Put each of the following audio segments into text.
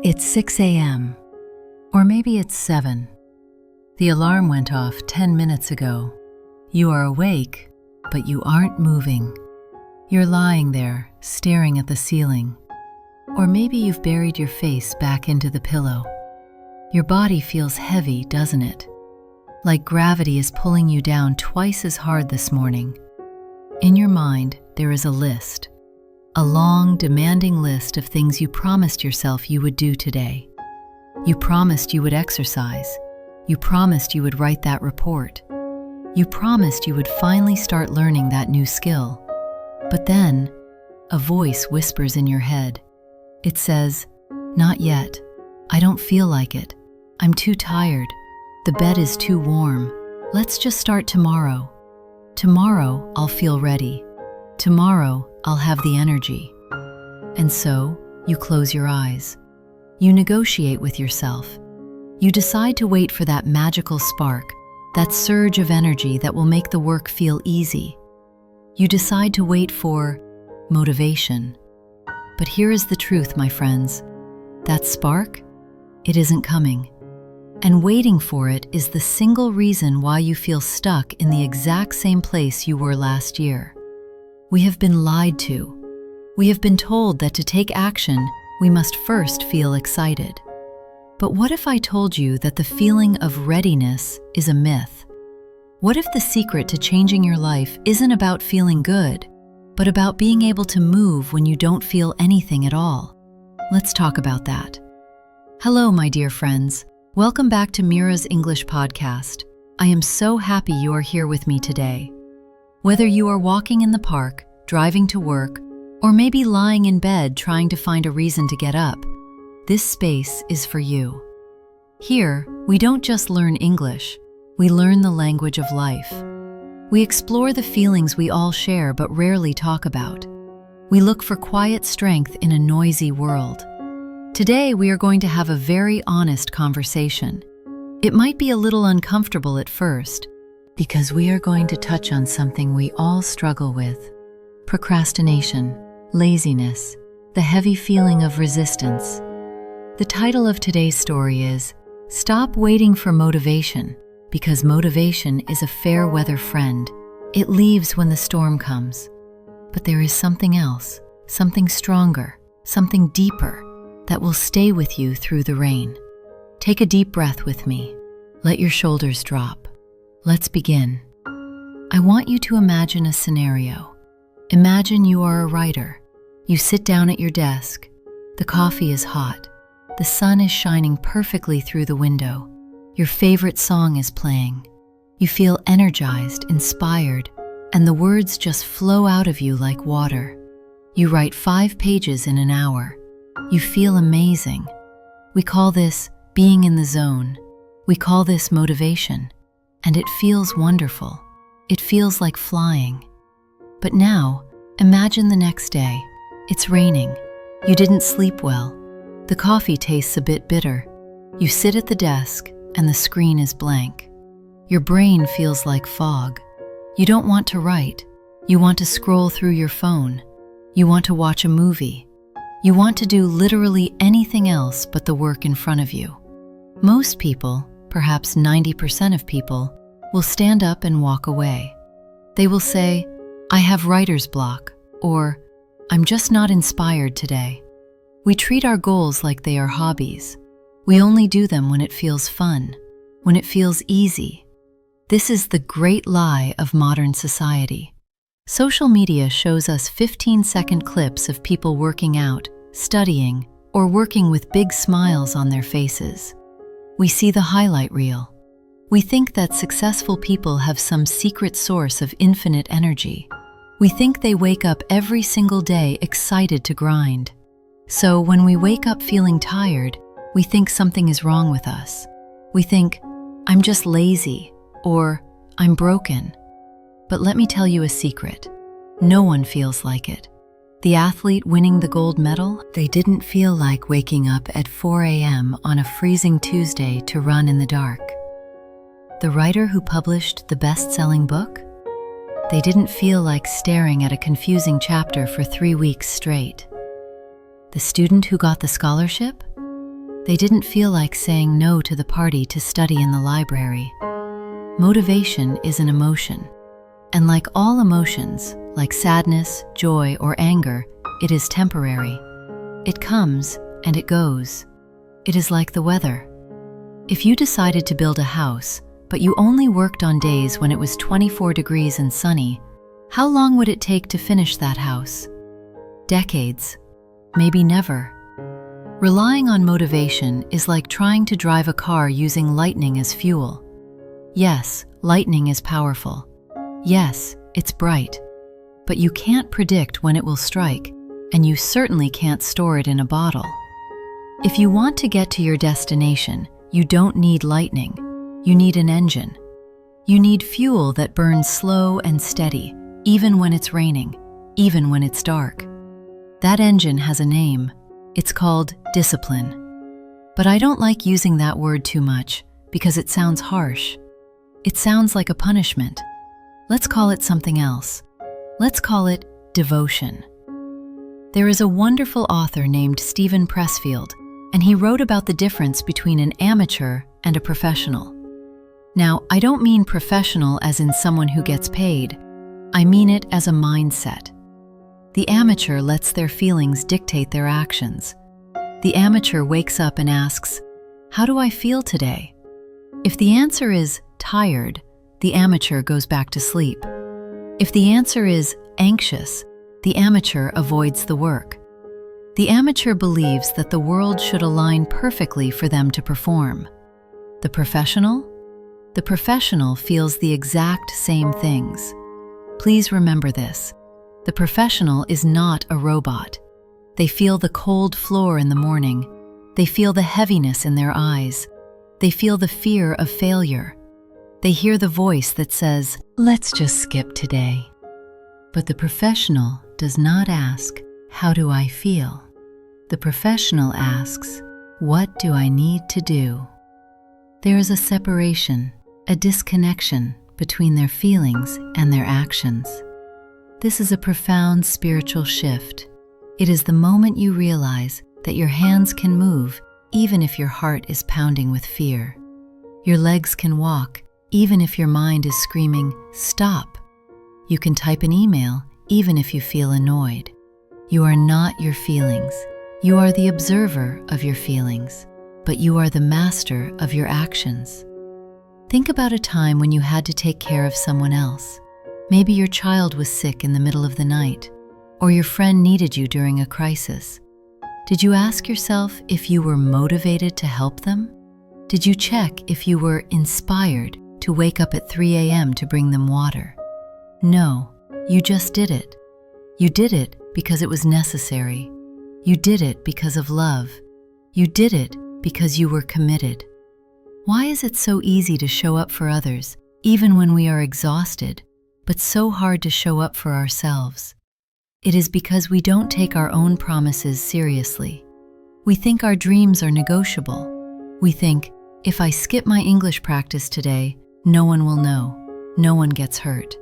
It's 6 a.m. Or maybe it's 7. The alarm went off 10 minutes ago. You are awake, but you aren't moving. You're lying there, staring at the ceiling. Or maybe you've buried your face back into the pillow. Your body feels heavy, doesn't it? Like gravity is pulling you down twice as hard this morning. In your mind, there is a list. A long, demanding list of things you promised yourself you would do today. You promised you would exercise. You promised you would write that report. You promised you would finally start learning that new skill. But then, a voice whispers in your head. It says, "Not yet. I don't feel like it. I'm too tired. The bed is too warm. Let's just start tomorrow. Tomorrow, I'll feel ready. Tomorrow, I'll have the energy." And so, you close your eyes. You negotiate with yourself. You decide to wait for that magical spark, that surge of energy that will make the work feel easy. You decide to wait for motivation. But here is the truth, my friends. That spark, it isn't coming. And waiting for it is the single reason why you feel stuck in the exact same place you were last year. We have been lied to. We have been told that to take action, we must first feel excited. But what if I told you that the feeling of readiness is a myth? What if the secret to changing your life isn't about feeling good, but about being able to move when you don't feel anything at all? Let's talk about that. Hello, my dear friends. Welcome back to Mira's English podcast. I am so happy you are here with me today. Whether you are walking in the park, driving to work, or maybe lying in bed trying to find a reason to get up, this space is for you. Here, we don't just learn English, we learn the language of life. We explore the feelings we all share but rarely talk about. We look for quiet strength in a noisy world. Today, we are going to have a very honest conversation. It might be a little uncomfortable at first, because we are going to touch on something we all struggle with: procrastination, laziness, the heavy feeling of resistance. The title of today's story is "Stop Waiting for Motivation," because motivation is a fair weather friend. It leaves when the storm comes. But there is something else, something stronger, something deeper, that will stay with you through the rain. Take a deep breath with me. Let your shoulders drop. Let's begin. I want you to imagine a scenario. Imagine you are a writer. You sit down at your desk. The coffee is hot. The sun is shining perfectly through the window. Your favorite song is playing. You feel energized, inspired, and the words just flow out of you like water. You write 5 pages in an hour. You feel amazing. We call this being in the zone. We call this motivation. And it feels wonderful. It feels like flying. But now, imagine the next day. It's raining. You didn't sleep well. The coffee tastes a bit bitter. You sit at the desk, and the screen is blank. Your brain feels like fog. You don't want to write. You want to scroll through your phone. You want to watch a movie. You want to do literally anything else but the work in front of you. Most people, perhaps 90% of people, will stand up and walk away. They will say, "I have writer's block," or "I'm just not inspired today." We treat our goals like they are hobbies. We only do them when it feels fun, when it feels easy. This is the great lie of modern society. Social media shows us 15-second clips of people working out, studying, or working with big smiles on their faces. We see the highlight reel. We think that successful people have some secret source of infinite energy. We think they wake up every single day excited to grind. So when we wake up feeling tired, we think something is wrong with us. We think, "I'm just lazy," or "I'm broken." But let me tell you a secret. No one feels like it. The athlete winning the gold medal, they didn't feel like waking up at 4 a.m. on a freezing Tuesday to run in the dark. The writer who published the best-selling book, they didn't feel like staring at a confusing chapter for 3 weeks straight. The student who got the scholarship, They didn't feel like saying no to the party to study in the library. Motivation is an emotion, and like all emotions, like sadness, joy, or anger, it is temporary. It comes and it goes. It is like the weather. If you decided to build a house, but you only worked on days when it was 24 degrees and sunny, how long would it take to finish that house? Decades, maybe never. Relying on motivation is like trying to drive a car using lightning as fuel. Yes, lightning is powerful. Yes, it's bright. But you can't predict when it will strike, and you certainly can't store it in a bottle. If you want to get to your destination, you don't need lightning. You need an engine. You need fuel that burns slow and steady, even when it's raining, even when it's dark. That engine has a name. It's called discipline. But I don't like using that word too much because it sounds harsh. It sounds like a punishment. Let's call it something else. Let's call it devotion. There is a wonderful author named Steven Pressfield, and he wrote about the difference between an amateur and a professional. Now, I don't mean professional as in someone who gets paid. I mean it as a mindset. The amateur lets their feelings dictate their actions. The amateur wakes up and asks, "How do I feel today?" If the answer is tired, the amateur goes back to sleep. If the answer is anxious, the amateur avoids the work. The amateur believes that the world should align perfectly for them to perform. The professional? The professional feels the exact same things. Please remember this. The professional is not a robot. They feel the cold floor in the morning. They feel the heaviness in their eyes. They feel the fear of failure. They hear the voice that says, "Let's just skip today." But the professional does not ask, "How do I feel?" The professional asks, "What do I need to do?" There is a separation, a disconnection between their feelings and their actions. This is a profound spiritual shift. It is the moment you realize that your hands can move even if your heart is pounding with fear. Your legs can walk even if your mind is screaming, "Stop." You can type an email even if you feel annoyed. You are not your feelings. You are the observer of your feelings, but you are the master of your actions. Think about a time when you had to take care of someone else. Maybe your child was sick in the middle of the night, or your friend needed you during a crisis. Did you ask yourself if you were motivated to help them? Did you check if you were inspired to wake up at 3 a.m. to bring them water? No, you just did it. You did it because it was necessary. You did it because of love. You did it because you were committed. Why is it so easy to show up for others, even when we are exhausted, but so hard to show up for ourselves? It is because we don't take our own promises seriously. We think our dreams are negotiable. We think, if I skip my English practice today, no one will know. No one gets hurt.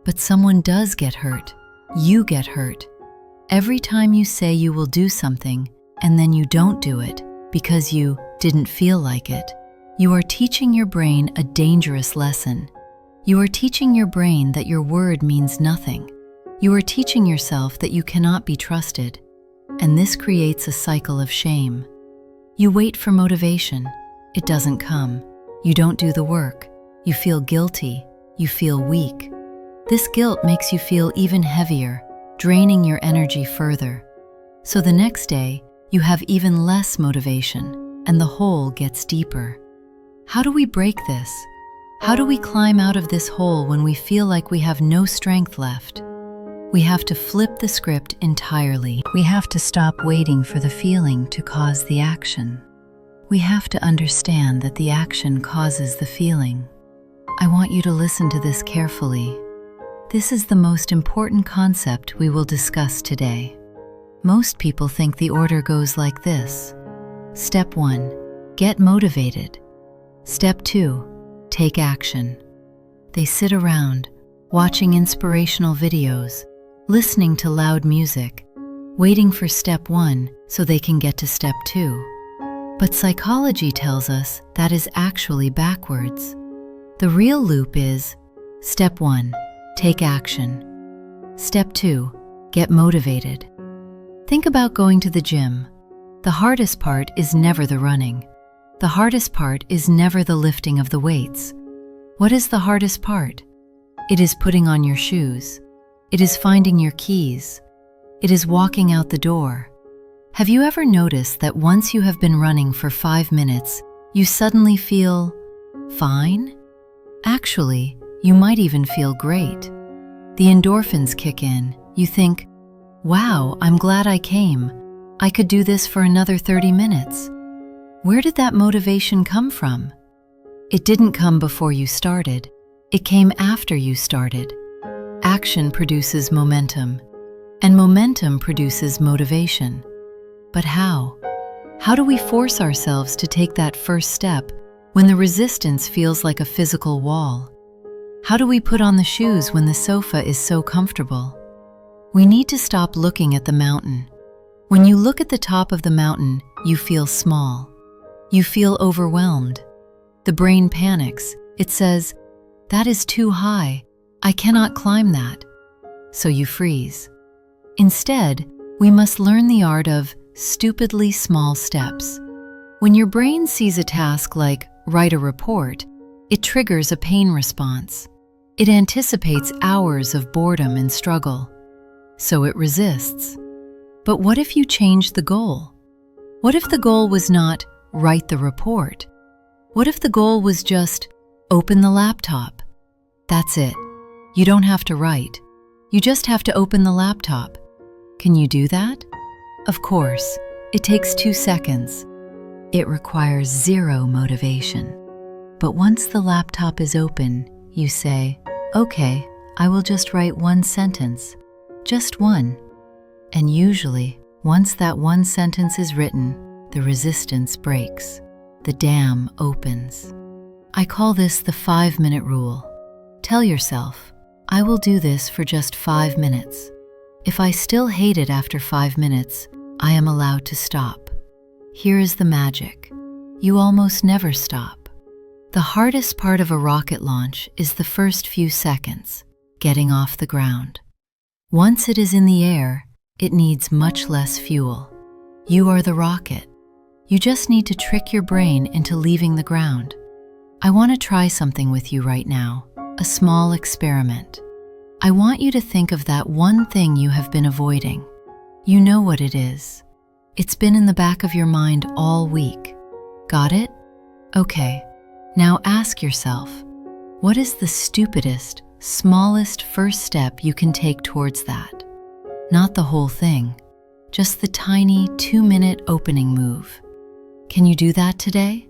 But someone does get hurt. You get hurt. Every time you say you will do something, and then you don't do it because you didn't feel like it, you are teaching your brain a dangerous lesson. You are teaching your brain that your word means nothing. You are teaching yourself that you cannot be trusted, and this creates a cycle of shame. You wait for motivation. It doesn't come. You don't do the work. You feel guilty. You feel weak. This guilt makes you feel even heavier, draining your energy further. So the next day, you have even less motivation, and the hole gets deeper. How do we break this? How do we climb out of this hole when we feel like we have no strength left? We have to flip the script entirely. We have to stop waiting for the feeling to cause the action. We have to understand that the action causes the feeling. I want you to listen to this carefully. This is the most important concept we will discuss today. Most people think the order goes like this. Step 1, get motivated. Step 2, take action. They sit around, watching inspirational videos, listening to loud music, waiting for step 1 so they can get to step 2. But psychology tells us that is actually backwards. The real loop is: Step 1, take action. Step 2, get motivated. Think about going to the gym. The hardest part is never the running. The hardest part is never the lifting of the weights. What is the hardest part? It is putting on your shoes. It is finding your keys. It is walking out the door. Have you ever noticed that once you have been running for 5 minutes, you suddenly feel fine? Actually, you might even feel great. The endorphins kick in. You think, wow, I'm glad I came. I could do this for another 30 minutes. Where did that motivation come from? It didn't come before you started. It came after you started. Action produces momentum, and momentum produces motivation. But how? How do we force ourselves to take that first step when the resistance feels like a physical wall? How do we put on the shoes when the sofa is so comfortable? We need to stop looking at the mountain. When you look at the top of the mountain, you feel small. You feel overwhelmed. The brain panics. It says, "That is too high. I cannot climb that." So you freeze. Instead, we must learn the art of stupidly small steps. When your brain sees a task like write a report, it triggers a pain response. It anticipates hours of boredom and struggle. So it resists. But what if you changed the goal? What if the goal was not write the report? What if the goal was just open the laptop? That's it. You don't have to write. You just have to open the laptop. Can you do that? Of course, it takes 2 seconds. It requires 0 motivation. But once the laptop is open, you say, okay, I will just write 1 sentence. Just 1. And usually, once that 1 sentence is written, the resistance breaks. The dam opens. I call this the 5-minute rule. Tell yourself, I will do this for just 5 minutes. If I still hate it after 5 minutes, I am allowed to stop. Here is the magic. You almost never stop. The hardest part of a rocket launch is the first few seconds, getting off the ground. Once it is in the air, it needs much less fuel. You are the rocket. You just need to trick your brain into leaving the ground. I want to try something with you right now, a small experiment. I want you to think of that one thing you have been avoiding. You know what it is. It's been in the back of your mind all week. Got it? Okay. Now ask yourself, what is the stupidest, smallest first step you can take towards that? Not the whole thing, just the tiny 2-minute opening move. Can you do that today?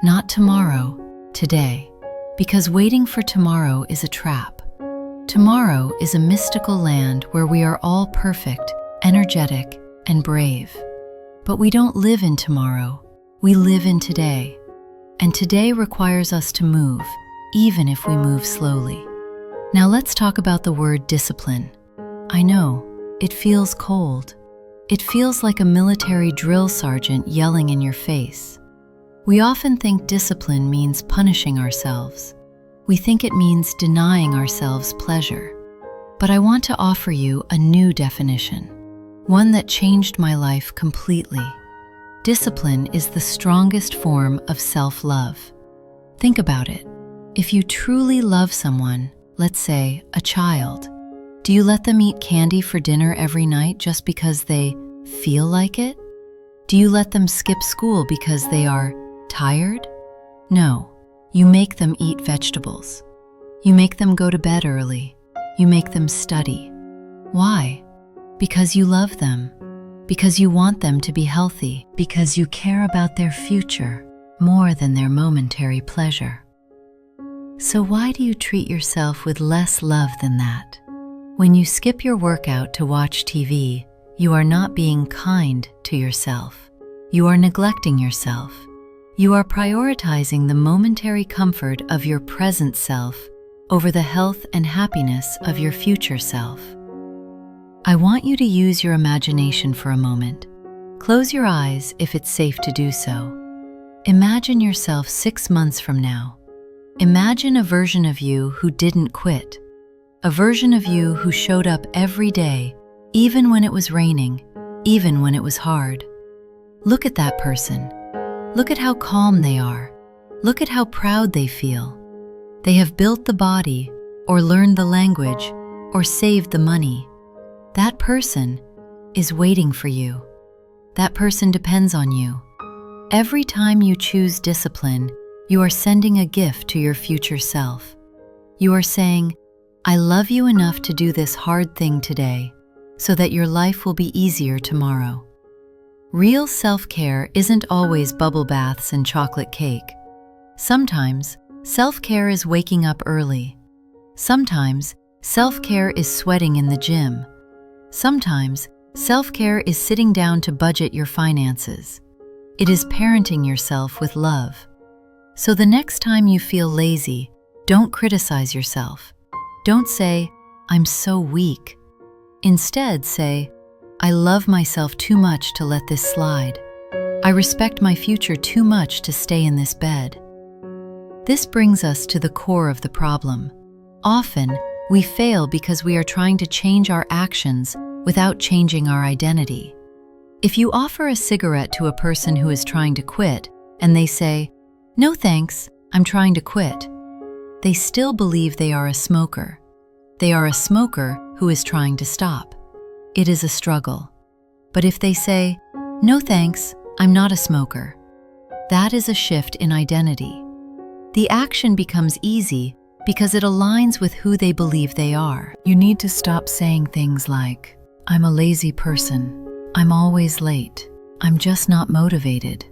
Not tomorrow, today. Because waiting for tomorrow is a trap. Tomorrow is a mystical land where we are all perfect, energetic, and brave. But we don't live in tomorrow, we live in today. And today requires us to move, even if we move slowly. Now let's talk about the word discipline. I know, it feels cold. It feels like a military drill sergeant yelling in your face. We often think discipline means punishing ourselves. We think it means denying ourselves pleasure. But I want to offer you a new definition, one that changed my life completely. Discipline is the strongest form of self-love. Think about it. If you truly love someone, let's say a child, do you let them eat candy for dinner every night just because they feel like it? Do you let them skip school because they are tired? No, you make them eat vegetables. You make them go to bed early. You make them study. Why? Because you love them. Because you want them to be healthy. Because you care about their future more than their momentary pleasure. So why do you treat yourself with less love than that? When you skip your workout to watch TV, you are not being kind to yourself. You are neglecting yourself. You are prioritizing the momentary comfort of your present self over the health and happiness of your future self. I want you to use your imagination for a moment. Close your eyes if it's safe to do so. Imagine yourself 6 months from now. Imagine a version of you who didn't quit. A version of you who showed up every day, even when it was raining, even when it was hard. Look at that person. Look at how calm they are. Look at how proud they feel. They have built the body, or learned the language, or saved the money. That person is waiting for you. That person depends on you. Every time you choose discipline, you are sending a gift to your future self. You are saying, I love you enough to do this hard thing today, so that your life will be easier tomorrow. Real self-care isn't always bubble baths and chocolate cake. Sometimes, self-care is waking up early. Sometimes, self-care is sweating in the gym. Sometimes, self-care is sitting down to budget your finances. It is parenting yourself with love. So the next time you feel lazy, don't criticize yourself. Don't say, I'm so weak. Instead, say, I love myself too much to let this slide. I respect my future too much to stay in this bed. This brings us to the core of the problem. Often, we fail because we are trying to change our actions without changing our identity. If you offer a cigarette to a person who is trying to quit, and they say, no thanks, I'm trying to quit, they still believe they are a smoker. They are a smoker who is trying to stop. It is a struggle. But if they say, no thanks, I'm not a smoker, that is a shift in identity. The action becomes easy because it aligns with who they believe they are. You need to stop saying things like, I'm a lazy person. I'm always late. I'm just not motivated.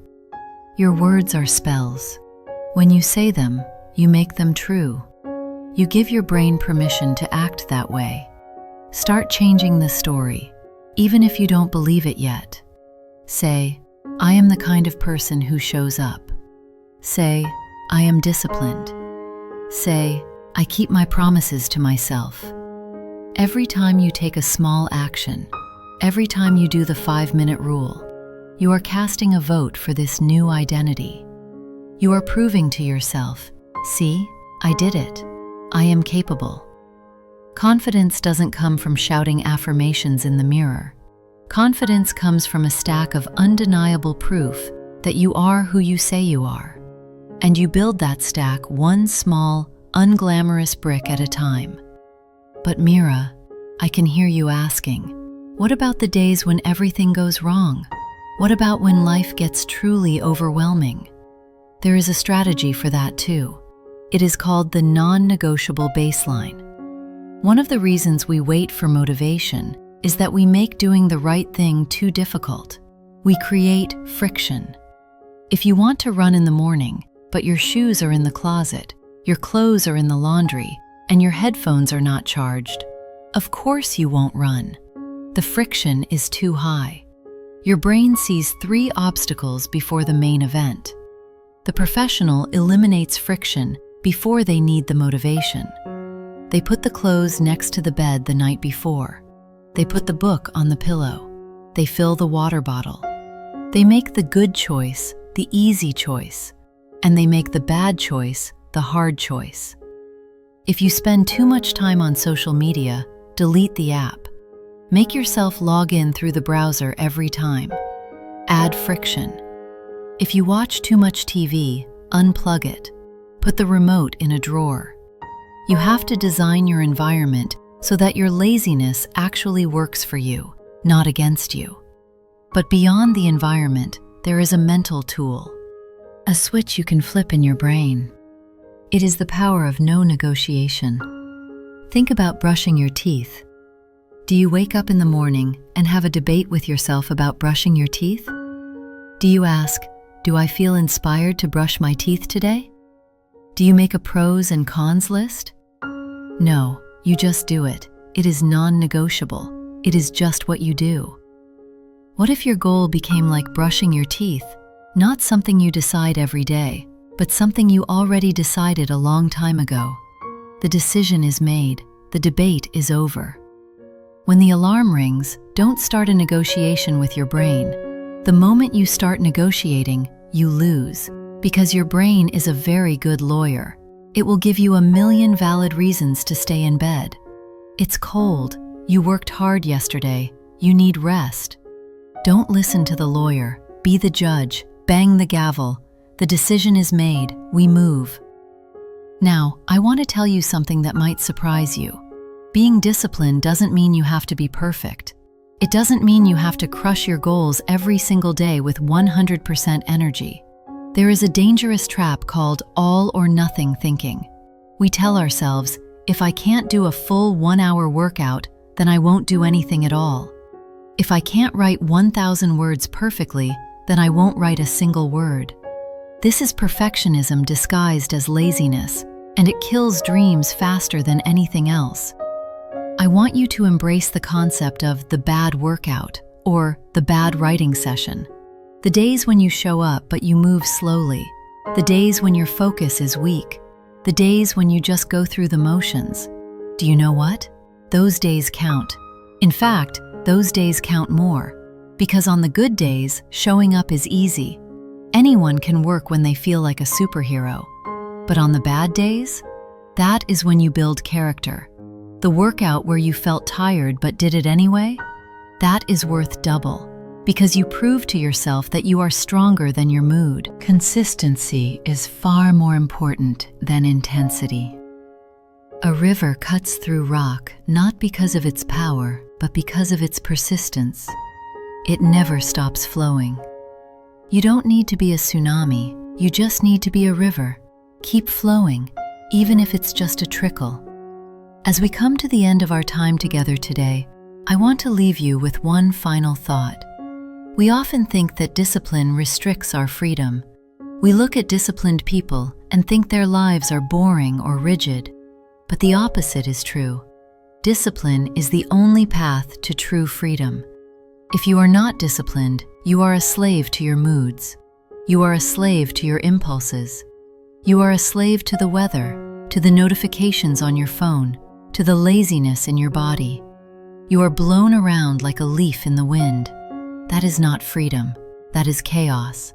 Your words are spells. When you say them, you make them true. You give your brain permission to act that way. Start changing the story, even if you don't believe it yet. Say, I am the kind of person who shows up. Say, I am disciplined. Say, I keep my promises to myself. Every time you take a small action, every time you do the 5-minute rule, you are casting a vote for this new identity. You are proving to yourself, see, I did it. I am capable. Confidence doesn't come from shouting affirmations in the mirror. Confidence comes from a stack of undeniable proof that you are who you say you are. And you build that stack one small, unglamorous brick at a time. But Mira, I can hear you asking, what about the days when everything goes wrong? What about when life gets truly overwhelming? There is a strategy for that too. It is called the non-negotiable baseline. One of the reasons we wait for motivation is that we make doing the right thing too difficult. We create friction. If you want to run in the morning, but your shoes are in the closet, your clothes are in the laundry, and your headphones are not charged, of course you won't run. The friction is too high. Your brain sees 3 obstacles before the main event. The professional eliminates friction before they need the motivation. They put the clothes next to the bed the night before. They put the book on the pillow. They fill the water bottle. They make the good choice the easy choice, and they make the bad choice the hard choice. If you spend too much time on social media, delete the app. Make yourself log in through the browser every time. Add friction. If you watch too much TV, unplug it. Put the remote in a drawer. You have to design your environment so that your laziness actually works for you, not against you. But beyond the environment, there is a mental tool, a switch you can flip in your brain. It is the power of no negotiation. Think about brushing your teeth. Do you wake up in the morning and have a debate with yourself about brushing your teeth? Do you ask, do I feel inspired to brush my teeth today? Do you make a pros and cons list? No, you just do it. It is non-negotiable. It is just what you do. What if your goal became like brushing your teeth, not something you decide every day, but something you already decided a long time ago? The decision is made. The debate is over. When the alarm rings, don't start a negotiation with your brain. The moment you start negotiating, you lose. Because your brain is a very good lawyer. It will give you a million valid reasons to stay in bed. It's cold. You worked hard yesterday. You need rest. Don't listen to the lawyer. Be the judge. Bang the gavel. The decision is made. We move. Now, I want to tell you something that might surprise you. Being disciplined doesn't mean you have to be perfect. It doesn't mean you have to crush your goals every single day with 100% energy. There is a dangerous trap called all or nothing thinking. We tell ourselves, if I can't do a full 1-hour workout, then I won't do anything at all. If I can't write 1,000 words perfectly, then I won't write a single word. This is perfectionism disguised as laziness, and it kills dreams faster than anything else. I want you to embrace the concept of the bad workout or the bad writing session. The days when you show up but you move slowly. The days when your focus is weak. The days when you just go through the motions. Do you know what? Those days count. In fact, those days count more. Because on the good days, showing up is easy. Anyone can work when they feel like a superhero. But on the bad days, that is when you build character. The workout where you felt tired but did it anyway, that is worth double. Because you prove to yourself that you are stronger than your mood. Consistency is far more important than intensity. A river cuts through rock not because of its power, but because of its persistence. It never stops flowing. You don't need to be a tsunami, you just need to be a river. Keep flowing, even if it's just a trickle. As we come to the end of our time together today, I want to leave you with one final thought. We often think that discipline restricts our freedom. We look at disciplined people and think their lives are boring or rigid. But the opposite is true. Discipline is the only path to true freedom. If you are not disciplined, you are a slave to your moods. You are a slave to your impulses. You are a slave to the weather, to the notifications on your phone, to the laziness in your body. You are blown around like a leaf in the wind. That is not freedom. That is chaos.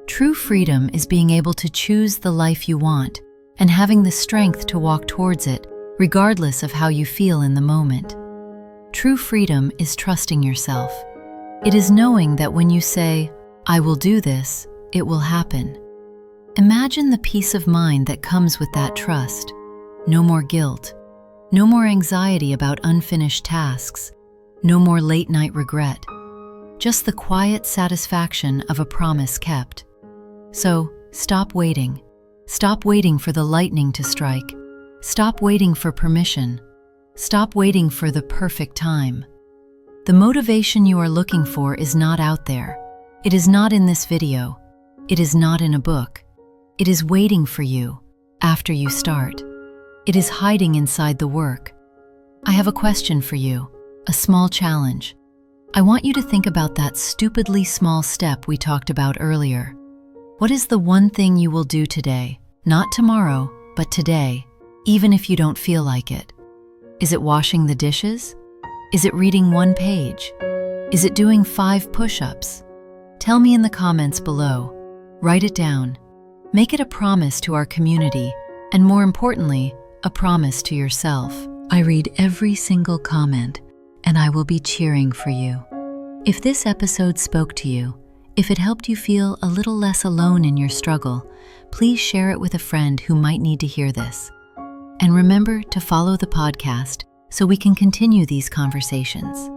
True freedom is being able to choose the life you want and having the strength to walk towards it, regardless of how you feel in the moment. True freedom is trusting yourself. It is knowing that when you say, "I will do this," it will happen. Imagine the peace of mind that comes with that trust. No more guilt. No more anxiety about unfinished tasks. No more late-night regret. Just the quiet satisfaction of a promise kept. So, stop waiting. Stop waiting for the lightning to strike. Stop waiting for permission. Stop waiting for the perfect time. The motivation you are looking for is not out there. It is not in this video. It is not in a book. It is waiting for you after you start. It is hiding inside the work. I have a question for you, a small challenge. I want you to think about that stupidly small step we talked about earlier. What is the one thing you will do today? Not tomorrow, but today, even if you don't feel like it. Is it washing the dishes? Is it reading one page? Is it doing 5 push-ups? Tell me in the comments below. Write it down. Make it a promise to our community, and more importantly, a promise to yourself. I read every single comment, and I will be cheering for you. If this episode spoke to you, if it helped you feel a little less alone in your struggle, please share it with a friend who might need to hear this. And remember to follow the podcast so we can continue these conversations.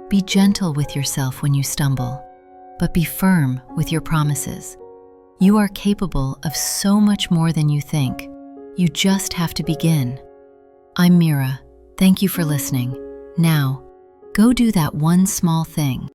Be gentle with yourself when you stumble, but be firm with your promises. You are capable of so much more than you think. You just have to begin. I'm Mira. Thank you for listening. Now, go do that one small thing.